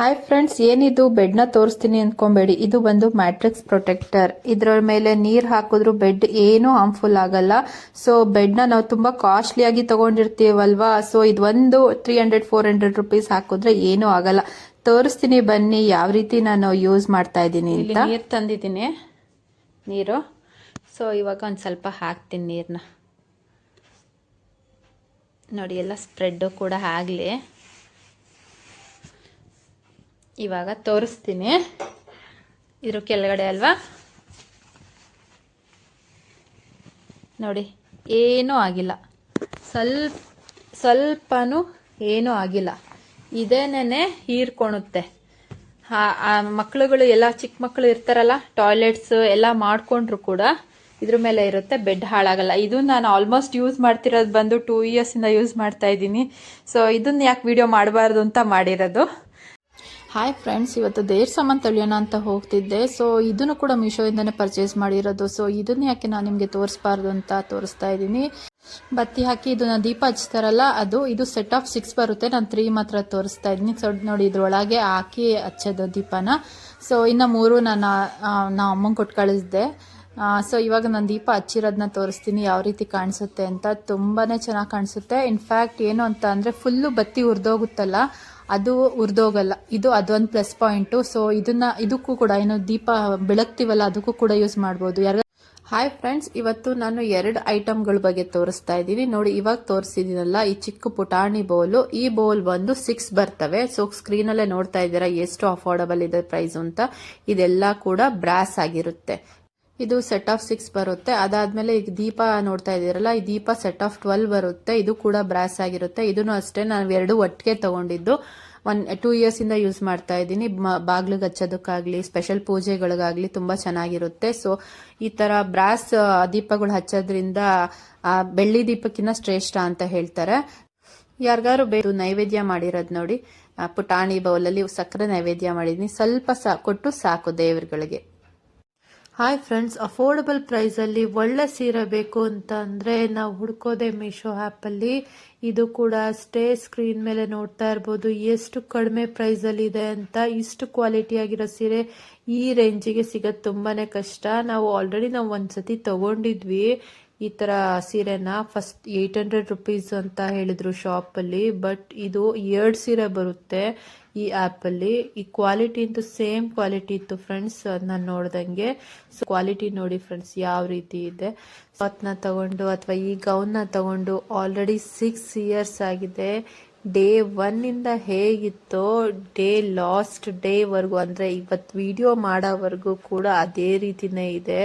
Hi friends, ಏನಿದು ಬೆಡ್ನ ತೋರಿಸ್ತೀನಿ ಅಂದ್ಕೊಂಬೇಡಿ. ಇದು ಬಂದು ಮ್ಯಾಟ್ರಿಕ್ಸ್ ಪ್ರೊಟೆಕ್ಟರ್. ಇದರ ಮೇಲೆ ನೀರು ಹಾಕಿದ್ರು ಬೆಡ್ ಏನೂ ಹಾರ್ಮ್ಫುಲ್ ಆಗಲ್ಲ. ಸೊ ಬೆಡ್ನ ನಾವು ತುಂಬಾ ಕಾಸ್ಟ್ಲಿಯಾಗಿ ತಗೊಂಡಿರ್ತೀವಲ್ವಾ, ಸೊ ಇದು ಒಂದು 300-400 ರುಪೀಸ್ ಹಾಕಿದ್ರೆ ಏನೂ ಆಗಲ್ಲ. ತೋರಿಸ್ತೀನಿ ಬನ್ನಿ ಯಾವ ರೀತಿ ನಾನು ಯೂಸ್ ಮಾಡ್ತಾ ಇದ್ದೀನಿ ಅಂತ. ನೀರು ತಂದಿದ್ದೀನಿ, ನೀರು. ಸೊ ಇವಾಗ ಒಂದು ಸ್ವಲ್ಪ ಹಾಕ್ತೀನಿ ನೀರನ್ನ. ನೋಡಿ, ಎಲ್ಲ ಸ್ಪ್ರೆಡ್ಡು ಕೂಡ ಆಗಲಿ. ಇವಾಗ ತೋರಿಸ್ತೀನಿ. ಇದ್ರ ಕೆಳಗಡೆ ಅಲ್ವಾ, ನೋಡಿ ಏನೂ ಆಗಿಲ್ಲ, ಸ್ವಲ್ಪನೂ ಏನೂ ಆಗಿಲ್ಲ. ಇದೇನೇ ಹೀರ್ಕೊಳುತ್ತೆ. ಮಕ್ಕಳುಗಳು ಎಲ್ಲ ಚಿಕ್ಕ ಮಕ್ಕಳು ಇರ್ತಾರಲ್ಲ, ಟಾಯ್ಲೆಟ್ಸ್ ಎಲ್ಲ ಮಾಡ್ಕೊಂಡ್ರು ಕೂಡ ಇದ್ರ ಮೇಲೆ ಇರುತ್ತೆ, ಬೆಡ್ ಹಾಳಾಗಲ್ಲ. ಇದು ನಾನು ಆಲ್ಮೋಸ್ಟ್ ಯೂಸ್ ಮಾಡ್ತಿರೋದು ಬಂದು 2 ಇಯರ್ಸಿಂದ ಯೂಸ್ ಮಾಡ್ತಾ ಇದ್ದೀನಿ. ಸೊ ಇದನ್ನ ಯಾಕೆ ವಿಡಿಯೋ ಮಾಡಬಾರ್ದು ಅಂತ ಮಾಡಿರೋದು. ಹಾಯ್ ಫ್ರೆಂಡ್ಸ್, ಇವತ್ತು ದೇವ್ರ ಸಾಮಾನು ತೊಳೆಯೋಣ ಅಂತ ಹೋಗ್ತಿದ್ದೆ. ಸೊ ಇದನ್ನು ಕೂಡ ಮೀಶೋಯಿಂದನೇ ಪರ್ಚೇಸ್ ಮಾಡಿರೋದು. ಸೊ ಇದನ್ನು ಯಾಕೆ ನಾನು ನಿಮಗೆ ತೋರಿಸ್ಬಾರ್ದು ಅಂತ ತೋರಿಸ್ತಾ ಇದ್ದೀನಿ. ಬತ್ತಿ ಹಾಕಿ ಇದನ್ನ ದೀಪ ಹಚ್ತಾರಲ್ಲ, ಇದು ಸೆಟ್ ಆಫ್ 6 ಬರುತ್ತೆ. ನಾನು 3 ಮಾತ್ರ ತೋರಿಸ್ತಾ ಇದ್ದೀನಿ. ಸೊ ನೋಡಿ, ಇದ್ರೊಳಗೆ ಹಾಕಿ ಹಚ್ಚೋದು ದೀಪನ. ಸೊ ಇನ್ನು 3 ನಾನು ಅಮ್ಮಂಗೆ ಕೊಟ್ಟು ಕಳಿಸ್ದೆ. ಸೊ ಇವಾಗ ನಾನು ದೀಪ ಹಚ್ಚಿರೋದನ್ನ ತೋರಿಸ್ತೀನಿ ಯಾವ ರೀತಿ ಕಾಣಿಸುತ್ತೆ ಅಂತ. ತುಂಬಾ ಚೆನ್ನಾಗಿ ಕಾಣಿಸುತ್ತೆ. ಇನ್ಫ್ಯಾಕ್ಟ್ ಏನು ಅಂತ ಅಂದರೆ ಫುಲ್ಲು ಬತ್ತಿ ಉರಿದೋಗುತ್ತಲ್ಲ, ಅದು ಉರಿದೋಗಲ್ಲ. ಅದೊಂದು ಪ್ಲಸ್ ಪಾಯಿಂಟು. ಸೊ ಇದಕ್ಕೂ ಕೂಡ ಏನು ದೀಪ ಬೆಳಗ್ತೀವಲ್ಲ, ಅದಕ್ಕೂ ಕೂಡ ಯೂಸ್ ಮಾಡ್ಬೋದು. ಹಾಯ್ ಫ್ರೆಂಡ್ಸ್, ಇವತ್ತು ನಾನು 2 ಐಟಮ್ಗಳ ಬಗ್ಗೆ ತೋರಿಸ್ತಾ ಇದ್ದೀನಿ. ನೋಡಿ, ಇವಾಗ ತೋರಿಸಿದ್ದೀನಲ್ಲ ಈ ಚಿಕ್ಕ ಪುಟಾಣಿ ಬೌಲು, ಈ ಬೌಲ್ ಬಂದು 6 ಬರ್ತವೆ. ಸೊ ಸ್ಕ್ರೀನಲ್ಲೇ ನೋಡ್ತಾ ಇದ್ದೀರಾ ಎಷ್ಟು ಅಫೋರ್ಡಬಲ್ ಇದೆ ಪ್ರೈಸ್ ಅಂತ. ಇದೆಲ್ಲ ಕೂಡ ಬ್ರಾಸ್ ಆಗಿರುತ್ತೆ. ಇದು ಸೆಟ್ ಆಫ್ 6 ಬರುತ್ತೆ. ಅದಾದ್ಮೇಲೆ ಈಗ ದೀಪ ನೋಡ್ತಾ ಇದ್ದೀರಲ್ಲ, ಈ ದೀಪ ಸೆಟ್ ಆಫ್ 12 ಬರುತ್ತೆ. ಇದು ಕೂಡ ಬ್ರಾಸ್ ಆಗಿರುತ್ತೆ. ಇದನ್ನು ಅಷ್ಟೇ ನಾನು 2 ಒಟ್ಟಿಗೆ ತಗೊಂಡಿದ್ದು. 2 ಇಯರ್ಸ್ ಇಂದ ಯೂಸ್ ಮಾಡ್ತಾ ಇದ್ದೀನಿ. ಬಾಗ್ಲಿಗೆ ಹಚ್ಚೋದಕ್ಕಾಗ್ಲಿ, ಸ್ಪೆಷಲ್ ಪೂಜೆಗಳಿಗಾಗ್ಲಿ ತುಂಬಾ ಚೆನ್ನಾಗಿರುತ್ತೆ. ಸೊ ಈ ತರ ಬ್ರಾಸ್ ದೀಪಗಳು ಹಚ್ಚೋದ್ರಿಂದ ಬೆಳ್ಳಿ ದೀಪಕ್ಕಿಂತ ಶ್ರೇಷ್ಠ ಅಂತ ಹೇಳ್ತಾರೆ. ಯಾರಿಗಾರು ಬೇಕು ನೈವೇದ್ಯ ಮಾಡಿರೋದು ನೋಡಿ, ಪುಟಾಣಿ ಬೌಲಲ್ಲಿ ಸಕ್ಕರೆ ನೈವೇದ್ಯ ಮಾಡಿದೀನಿ. ಸ್ವಲ್ಪ ಕೊಟ್ಟು ಸಾಕು ದೇವರುಗಳಿಗೆ. ಹಾಯ್ ಫ್ರೆಂಡ್ಸ್, ಅಫೋರ್ಡಬಲ್ ಪ್ರೈಸಲ್ಲಿ ಒಳ್ಳೆ ಸೀರೆ ಬೇಕು ಅಂತ ಅಂದರೆ ನಾವು ಹುಡ್ಕೋದೆ ಮೀಶೋ ಆ್ಯಪಲ್ಲಿ. ಇದು ಕೂಡ ಅಷ್ಟೇ, ಸ್ಕ್ರೀನ್ ಮೇಲೆ ನೋಡ್ತಾ ಇರ್ಬೋದು ಎಷ್ಟು ಕಡಿಮೆ ಪ್ರೈಸಲ್ಲಿ ಇದೆ ಅಂತ. ಇಷ್ಟು ಕ್ವಾಲಿಟಿ ಆಗಿರೋ ಸೀರೆ ಈ ರೇಂಜಿಗೆ ಸಿಗೋದು ತುಂಬಾ ಕಷ್ಟ. ನಾವು ಆಲ್ರೆಡಿ ಒಂದ್ಸತಿ ತಗೊಂಡಿದ್ವಿ ಈ ಥರ ಸೀರೆನ. ಫಸ್ಟ್ 800 ರುಪೀಸ್ ಅಂತ ಹೇಳಿದ್ರು ಶಾಪಲ್ಲಿ, ಬಟ್ ಇದು 2 ಸೀರೆ ಬರುತ್ತೆ ಈ ಆ್ಯಪಲ್ಲಿ. ಈ ಕ್ವಾಲಿಟಿ ಅಂತೂ ಸೇಮ್ ಕ್ವಾಲಿಟಿ ಇತ್ತು ಫ್ರೆಂಡ್ಸ್ ನಾನು ನೋಡ್ದಂಗೆ. ಸೊ ಕ್ವಾಲಿಟಿ ನೋಡಿ ಫ್ರೆಂಡ್ಸ್ ಯಾವ ರೀತಿ ಇದೆ. ಅದನ್ನ ತಗೊಂಡು ಅಥವಾ ಈ ಗೌನ್ನ ತಗೊಂಡು ಆಲ್ರೆಡಿ 6 ಇಯರ್ಸ್ ಆಗಿದೆ. ಡೇ 1 ಇಂದ ಹೇಗಿತ್ತೋ ಲಾಸ್ಟ್ ಡೇವರೆಗೂ, ಅಂದರೆ ಇವತ್ತು ವಿಡಿಯೋ ಮಾಡೋವರೆಗೂ ಕೂಡ ಅದೇ ರೀತಿನೇ ಇದೆ.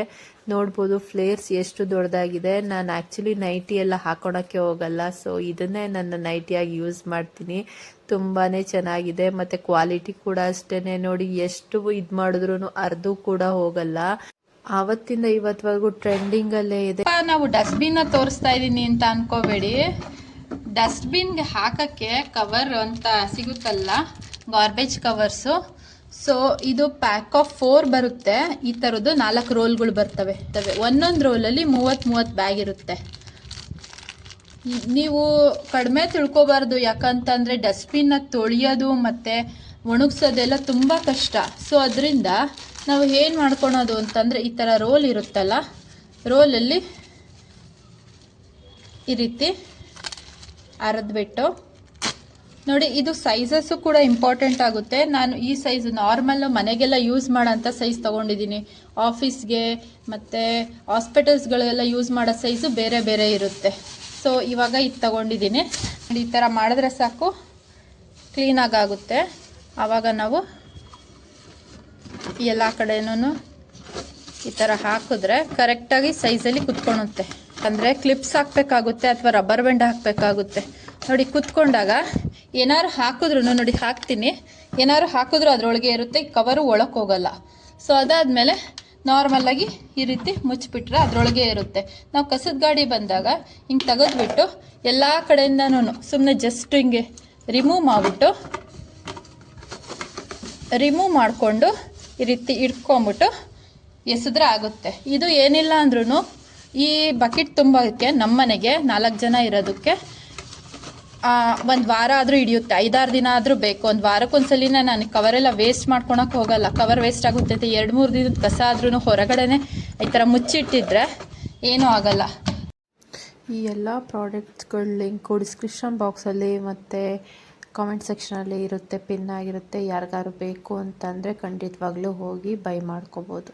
ನೋಡ್ಬೋದು ಫ್ಲೇರ್ಸ್ ಎಷ್ಟು ದೊಡ್ಡದಾಗಿದೆ. ನಾನು ಆ್ಯಕ್ಚುಲಿ ನೈಟಿ ಎಲ್ಲ ಹಾಕೊಳಕ್ಕೆ ಹೋಗಲ್ಲ, ಸೊ ಇದನ್ನೇ ನನ್ನ ನೈಟಿಯಾಗಿ ಯೂಸ್ ಮಾಡ್ತೀನಿ. ತುಂಬಾ ಚೆನ್ನಾಗಿದೆ. ಮತ್ತು ಕ್ವಾಲಿಟಿ ಕೂಡ ಅಷ್ಟೇ. ನೋಡಿ, ಎಷ್ಟು ಇದು ಮಾಡಿದ್ರು ಅರ್ಧ ಕೂಡ ಹೋಗಲ್ಲ. ಆವತ್ತಿಂದ ಇವತ್ತವರೆಗೂ ಟ್ರೆಂಡಿಂಗಲ್ಲೇ ಇದೆ. ನಾವು ಡಸ್ಟ್ಬಿನ್ನ ತೋರಿಸ್ತಾ ಇದ್ದೀನಿ ಅಂತ ಅನ್ಕೋಬೇಡಿ. ಡಸ್ಟ್ಬಿನ್ಗೆ ಹಾಕಕ್ಕೆ ಕವರ್ ಅಂತ ಸಿಗುತ್ತಲ್ಲ, ಗಾರ್ಬೇಜ್ ಕವರ್ಸು. ಸೊ ಇದು ಪ್ಯಾಕ್ ಆಫ್ 4 ಬರುತ್ತೆ. ಈ ಥರದ್ದು 4 ರೋಲ್ಗಳು ಬರ್ತವೆ. ಒಂದೊಂದು ರೋಲಲ್ಲಿ 30 ಬ್ಯಾಗ್ ಇರುತ್ತೆ. ನೀವು ಕಡಿಮೆ ತಿಳ್ಕೊಬಾರ್ದು, ಯಾಕಂತಂದರೆ ಡಸ್ಟ್ಬಿನ್ನ ತೊಳೆಯೋದು ಮತ್ತು ಒಣಗಿಸೋದೆಲ್ಲ ತುಂಬ ಕಷ್ಟ. ಸೊ ಅದರಿಂದ ನಾವು ಏನು ಮಾಡ್ಕೊಳೋದು ಅಂತಂದರೆ, ಈ ಥರ ರೋಲ್ ಇರುತ್ತಲ್ಲ, ರೋಲಲ್ಲಿ ಈ ರೀತಿ ಅರೆದ್ಬಿಟ್ಟು ನೋಡಿ. ಇದು ಸೈಜಸ್ಸು ಕೂಡ ಇಂಪಾರ್ಟೆಂಟ್ ಆಗುತ್ತೆ. ನಾನು ಈ ಸೈಜ್ ನಾರ್ಮಲ್ಲು ಮನೆಗೆಲ್ಲ ಯೂಸ್ ಮಾಡೋಂಥ ಸೈಜ್ ತೊಗೊಂಡಿದ್ದೀನಿ. ಆಫೀಸ್ಗೆ ಮತ್ತು ಹಾಸ್ಪಿಟಲ್ಸ್ಗಳೆಲ್ಲ ಯೂಸ್ ಮಾಡೋ ಸೈಜು ಬೇರೆ ಬೇರೆ ಇರುತ್ತೆ. ಸೊ ಇವಾಗ ಇದು ತೊಗೊಂಡಿದ್ದೀನಿ. ಈ ಥರ ಮಾಡಿದ್ರೆ ಸಾಕು, ಕ್ಲೀನಾಗಿ ಆಗುತ್ತೆ. ಆವಾಗ ನಾವು ಎಲ್ಲ ಕಡೆನೂ ಈ ಥರ ಹಾಕಿದ್ರೆ ಕರೆಕ್ಟಾಗಿ ಸೈಜಲ್ಲಿ ಕುತ್ಕೊಳುತ್ತೆ. ಅಂದರೆ ಕ್ಲಿಪ್ಸ್ ಹಾಕಬೇಕಾಗುತ್ತೆ ಅಥವಾ ರಬ್ಬರ್ ಬ್ಯಾಂಡ್ ಹಾಕಬೇಕಾಗುತ್ತೆ. ನೋಡಿ, ಕುತ್ಕೊಂಡಾಗ ಏನಾದ್ರು ಹಾಕಿದ್ರು, ನೋಡಿ ಹಾಕ್ತೀನಿ, ಏನಾದ್ರು ಹಾಕಿದ್ರು ಅದರೊಳಗೆ ಇರುತ್ತೆ, ಕವರು ಒಳಕ್ಕೆ ಹೋಗಲ್ಲ. ಸೊ ಅದಾದಮೇಲೆ ನಾರ್ಮಲಾಗಿ ಈ ರೀತಿ ಮುಚ್ಚಿಬಿಟ್ರೆ ಅದರೊಳಗೆ ಇರುತ್ತೆ. ನಾವು ಕಸದ ಗಾಡಿ ಬಂದಾಗ ಹಿಂಗೆ ತೆಗೆದ್ಬಿಟ್ಟು ಎಲ್ಲ ಕಡೆಯಿಂದನೂ ಸುಮ್ಮನೆ ಜಸ್ಟ್ ಹಿಂಗೆ ರಿಮೂವ್ ಮಾಡಿಕೊಂಡು ಈ ರೀತಿ ಇಟ್ಕೊಂಬಿಟ್ಟು ಎಸೆದ್ರೆ ಆಗುತ್ತೆ. ಇದು ಏನಿಲ್ಲ ಅಂದ್ರೂ ಈ ಬಕೆಟ್ ತುಂಬೋಕ್ಕೆ ನಮ್ಮ ಮನೆಗೆ 4 ಜನ ಇರೋದಕ್ಕೆ ಒಂದು ವಾರ ಆದರೂ ಹಿಡಿಯುತ್ತೆ, 5-6 ದಿನ ಆದರೂ ಬೇಕು. ಒಂದು ವಾರಕ್ಕೊಂದ್ಸಲಿನ ನಾನು ಕವರೆಲ್ಲ ವೇಸ್ಟ್ ಮಾಡ್ಕೊಳಕ್ಕೆ ಹೋಗಲ್ಲ. ಕವರ್ ವೇಸ್ಟ್ ಆಗುತ್ತೆ. 2-3 ದಿನದ ಕಸ ಆದ್ರೂ ಹೊರಗಡೆನೆ ಈ ಥರ ಮುಚ್ಚಿಟ್ಟಿದ್ರೆ ಏನೂ ಆಗಲ್ಲ. ಈ ಎಲ್ಲ ಪ್ರಾಡಕ್ಟ್ಸ್ಗಳ ಲಿಂಕು ಡಿಸ್ಕ್ರಿಪ್ಷನ್ ಬಾಕ್ಸಲ್ಲಿ ಮತ್ತು ಕಾಮೆಂಟ್ ಸೆಕ್ಷನಲ್ಲಿ ಇರುತ್ತೆ, ಪಿನ್ ಆಗಿರುತ್ತೆ. ಯಾರಿಗಾರು ಬೇಕು ಅಂತಂದರೆ ಖಂಡಿತವಾಗ್ಲೂ ಹೋಗಿ ಬೈ ಮಾಡ್ಕೋಬೋದು.